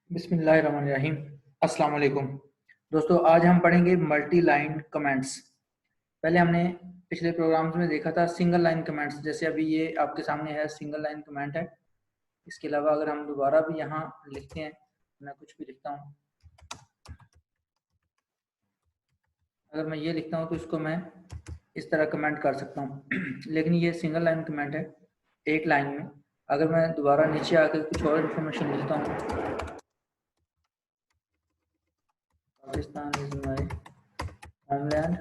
बिस्मिल्लाहिर्रहमानिर्रहीम। अस्सलाम वालेकुम दोस्तों, आज हम पढ़ेंगे मल्टी लाइन कमेंट्स। पहले हमने पिछले प्रोग्राम्स में देखा था सिंगल लाइन कमेंट्स, जैसे अभी ये आपके सामने है सिंगल लाइन कमेंट है। इसके अलावा अगर हम दोबारा भी यहाँ लिखते हैं, मैं कुछ भी लिखता हूँ, अगर मैं ये लिखता हूँ तो इसको मैं इस तरह कमेंट कर सकता हूँ लेकिन ये सिंगल लाइन कमेंट है, एक लाइन में। अगर मैं दोबारा नीचे आकर कुछ और इन्फॉर्मेशन लिखता हूँ, पाकिस्तान इज माय होमलैंड,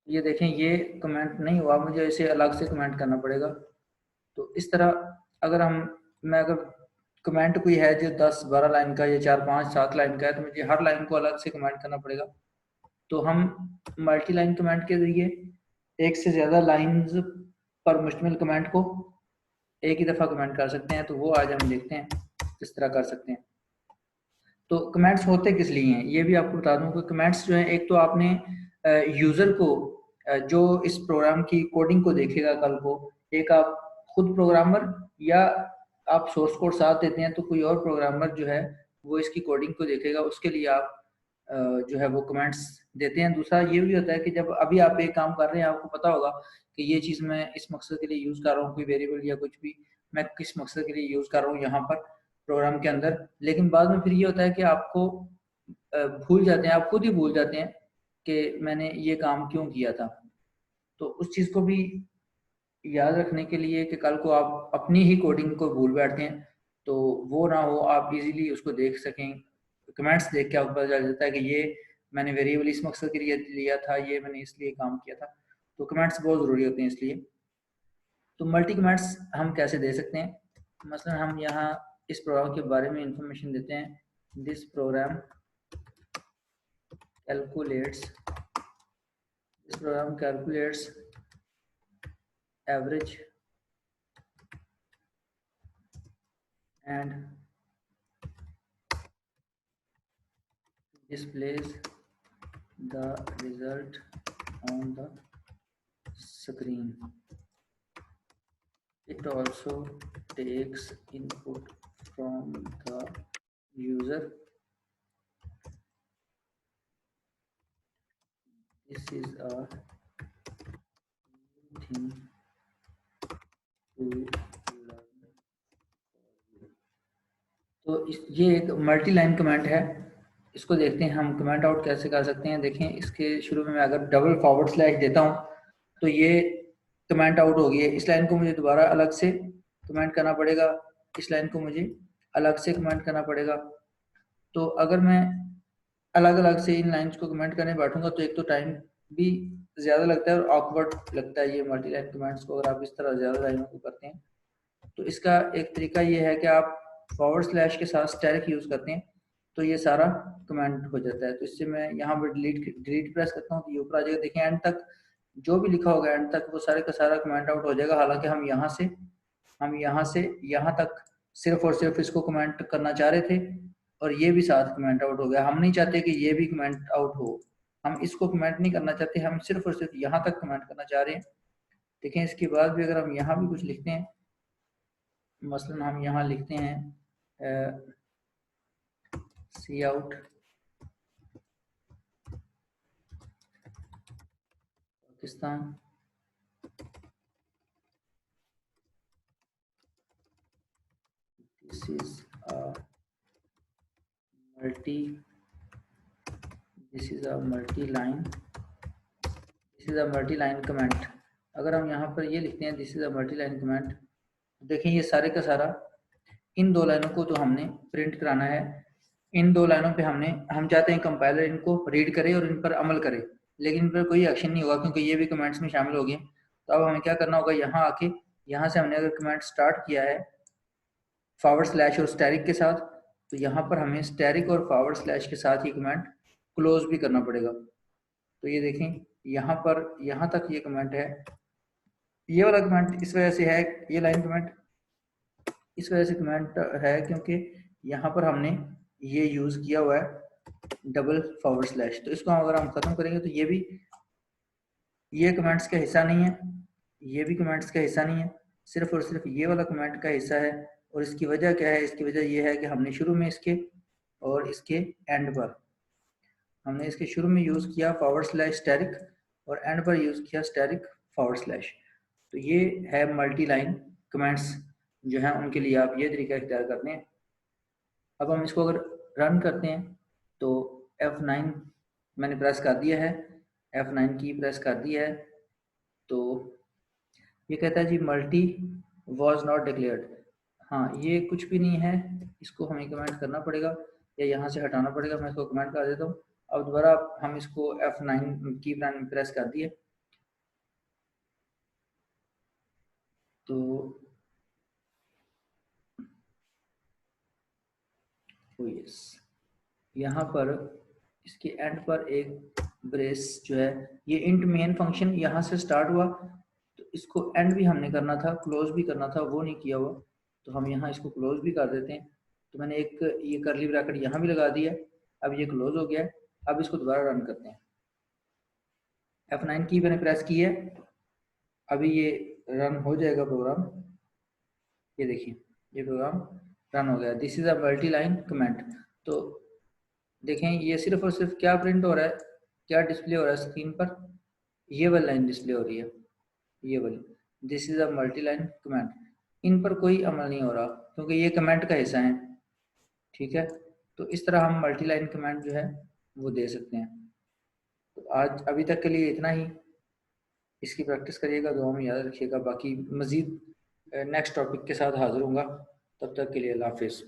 ये देखें ये कमेंट नहीं हुआ, मुझे इसे अलग से कमेंट करना पड़ेगा। तो इस तरह अगर अगर कमेंट कोई है जो 10-12 लाइन का या 4-5-7 लाइन का है, तो मुझे हर लाइन को अलग से कमेंट करना पड़ेगा। तो हम मल्टी लाइन कमेंट के जरिए एक से ज़्यादा लाइंस पर मुश्तमिल कमेंट को एक ही दफ़ा कमेंट कर सकते हैं। तो वो आज हम देखते हैं किस तरह कर सकते हैं। तो कमेंट्स होते किस लिए हैं ये भी आपको बता दूं कि कमेंट्स जो हैं, एक तो आपने यूज़र को जो इस प्रोग्राम की कोडिंग को देखेगा कल को, एक आप खुद प्रोग्रामर या आप सोर्स कोड साथ देते हैं तो कोई और प्रोग्रामर जो है वो इसकी कोडिंग को देखेगा, उसके लिए आप जो है वो कमेंट्स देते हैं। दूसरा ये भी होता है कि जब अभी आप एक काम कर रहे हैं, आपको पता होगा कि ये चीज़ मैं इस मकसद के लिए यूज़ कर रहा हूँ, कोई वेरिएबल या कुछ भी मैं किस मकसद के लिए यूज़ कर रहा हूँ यहाँ पर प्रोग्राम के अंदर, लेकिन बाद में फिर ये होता है कि आपको भूल जाते हैं, आप खुद ही भूल जाते हैं कि मैंने ये काम क्यों किया था। तो उस चीज़ को भी याद रखने के लिए कि कल को आप अपनी ही कोडिंग को भूल बैठते हैं तो वो ना हो, आप इजीली उसको देख सकें। कमेंट्स देख के आपको पता चल जाता है कि ये मैंने वेरिएबल इस मकसद के लिए लिया था, ये मैंने इसलिए काम किया था। तो कमेंट्स बहुत ज़रूरी होते हैं इसलिए। तो मल्टी कमेंट्स हम कैसे दे सकते हैं, मसलन हम यहाँ इस प्रोग्राम के बारे में इंफॉर्मेशन देते हैं। This program calculates average and displays the result on the screen. It also takes input from the user. This is a thing to learn. तो ये एक मल्टी लाइन कमेंट है, इसको देखते हैं हम कमेंट आउट कैसे कर सकते हैं। देखें इसके शुरू में मैं अगर डबल फॉरवर्ड स्लैश देता हूँ तो ये कमेंट आउट हो गई है। इस लाइन को मुझे दोबारा अलग से कमेंट करना पड़ेगा, इस लाइन को मुझे अलग से कमेंट करना पड़ेगा। तो अगर मैं अलग अलग से इन लाइन्स को कमेंट करने बैठूंगा तो एक तो टाइम भी ज़्यादा लगता है और ऑकवर्ड लगता है ये मल्टी लाइन कमेंट्स को, अगर आप इस तरह ज़्यादा लाइनों को करते हैं। तो इसका एक तरीका ये है कि आप फॉरवर्ड स्लैश के साथ स्टैरिक यूज़ करते हैं तो ये सारा कमेंट हो जाता है। तो इससे मैं यहाँ पर डिलीट प्रेस करता हूँ तो ये ऊपर आ जाएगा। देखें एंड तक जो भी लिखा होगा एंड तक वो सारे का सारा कमेंट आउट हो जाएगा। हालांकि हम यहाँ से यहाँ तक सिर्फ और सिर्फ इसको कमेंट करना चाह रहे थे और ये भी साथ कमेंट आउट हो गया। हम नहीं चाहते कि ये भी कमेंट आउट हो, हम इसको कमेंट नहीं करना चाहते, हम सिर्फ और सिर्फ यहाँ तक कमेंट करना चाह रहे हैं। देखें इसके बाद भी अगर हम यहाँ भी कुछ लिखते हैं, मसलन हम यहाँ लिखते हैं cout Pakistan, this is a multi line comment. अगर हम यहाँ पर ये लिखते हैं this is a multi line comment, देखें ये सारे का सारा इन दो लाइनों को तो हमने प्रिंट कराना है। इन दो लाइनों पे हम चाहते हैं कंपाइलर इनको रीड करे और इन पर अमल करे, लेकिन इन पर कोई एक्शन नहीं होगा क्योंकि ये भी कमेंट्स में शामिल हो गए। तो अब हमें क्या करना होगा, यहाँ आके यहाँ से हमने अगर कमेंट स्टार्ट किया है फॉरवर्ड स्लैश और स्टैरिक के साथ, तो यहाँ पर हमें स्टैरिक और फॉरवर्ड स्लैश के साथ ही कमेंट क्लोज भी करना पड़ेगा। तो ये देखें यहाँ पर यहाँ तक ये कमेंट है, ये वाला कमेंट इस वजह से है, ये लाइन कमेंट इस वजह से कमेंट है क्योंकि यहाँ पर हमने ये यूज़ किया हुआ है डबल फॉरवर्ड स्लैश। तो इसको अगर हम ख़त्म करेंगे तो ये कमेंट्स का हिस्सा नहीं है, ये भी कमेंट्स का हिस्सा नहीं है, सिर्फ और सिर्फ ये वाला कमेंट का हिस्सा है और इसकी वजह क्या है? इसकी वजह ये है कि हमने शुरू में इसके और इसके एंड पर, हमने इसके शुरू में यूज़ किया / स्टैरिक और एंड पर यूज़ किया स्टैरिक / तो ये है मल्टी लाइन कमेंट्स जो हैं, उनके लिए आप ये तरीका इख्तियार करते हैं। अब हम इसको अगर रन करते हैं तो F9 मैंने प्रेस कर दिया है, F9 की प्रेस कर दिया है, तो ये कहता है जी मल्टी वॉज नॉट डिक्लेयर्ड। हाँ, ये कुछ भी नहीं है, इसको हमें कमेंट करना पड़ेगा या यहाँ से हटाना पड़ेगा। मैं इसको कमेंट कर देता हूँ। अब दोबारा हम इसको F9 की प्रेस कर दिए तो यस, यहाँ पर इसके एंड पर एक ब्रेस जो है, ये इंट मेन फंक्शन यहाँ से स्टार्ट हुआ, तो इसको एंड भी हमने करना था, क्लोज भी करना था, वो नहीं किया हुआ, तो हम यहाँ इसको क्लोज भी कर देते हैं। तो मैंने एक ये कर्ली ब्रैकेट यहाँ भी लगा दिया, अब ये क्लोज हो गया। अब इसको दोबारा रन करते हैं। F9 की मैंने प्रेस की है, अभी ये रन हो जाएगा प्रोग्राम। ये देखिए, ये प्रोग्राम रन हो गया। This is a multi line comment. तो देखें, ये सिर्फ और सिर्फ क्या प्रिंट हो रहा है, क्या डिस्प्ले हो रहा है स्क्रीन पर? ये वाली लाइन डिस्प्ले हो रही है, ये वाली, this is a multi line comment. इन पर कोई अमल नहीं हो रहा क्योंकि ये कमेंट का हिस्सा है, ठीक है। तो इस तरह हम मल्टी लाइन कमेंट जो है वो दे सकते हैं। तो आज अभी तक के लिए इतना ही। इसकी प्रैक्टिस करिएगा, दुआ में याद रखिएगा। बाकी मज़ीद नेक्स्ट टॉपिक के साथ हाजिर होऊंगा, तब तक के लिए अल्लाह हाफिज़।